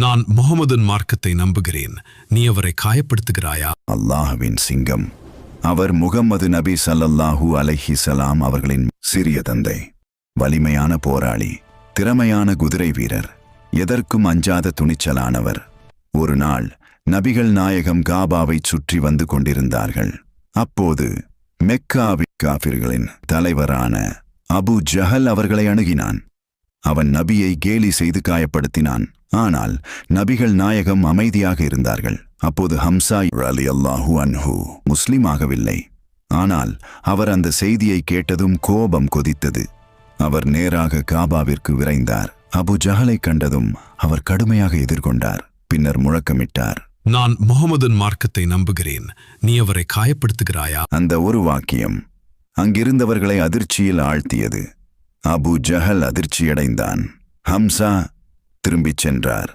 நான் முஹம்மதின் மார்க்கத்தை நம்புகிறேன், நீ அவரை காயப்படுத்துகிறாயா? அல்லாஹ்வின் சிங்கம். அவர் முகம்மது நபி ஸல்லல்லாஹு அலைஹி ஸலாம் அவர்களின் சிறிய தந்தை. வலிமையான போராளி, திறமையான குதிரை வீரர், எதற்கும் அஞ்சாத துணிச்சலானவர். ஒரு நாள் நபிகள் நாயகம் காபாவைச் சுற்றி வந்து கொண்டிருந்தார்கள். அப்போது மெக்காவின் காஃபிர்களின் தலைவரான அபு ஜஹல் அவர்களை அணுகினான். அவன் நபியை கேலி செய்து காயப்படுத்தினான். ஆனால் நபிகள் நாயகம் அமைதியாக இருந்தார்கள். அப்போது ஹம்சா ரலியல்லாஹு அன்ஹு முஸ்லிமாகவில்லை. ஆனால் அவர் அந்த செய்தியை கேட்டதும் கோபம் கொதித்தது. அவர் நேராக காபாவிற்கு விரைந்தார். அபு ஜஹலை கண்டதும் அவர் கடுமையாக எதிர்கொண்டார். பின்னர் முழக்கமிட்டார், நான் முஹம்மதின் மார்க்கத்தை நம்புகிறேன், நீ அவரை காயப்படுத்துகிறாயா? அந்த ஒரு வாக்கியம் அங்கிருந்தவர்களை அதிர்ச்சியில் ஆழ்த்தியது. அபு ஜஹல் அதிர்ச்சியடைந்தான். ஹம்சா திரும்பிச் சென்றார்.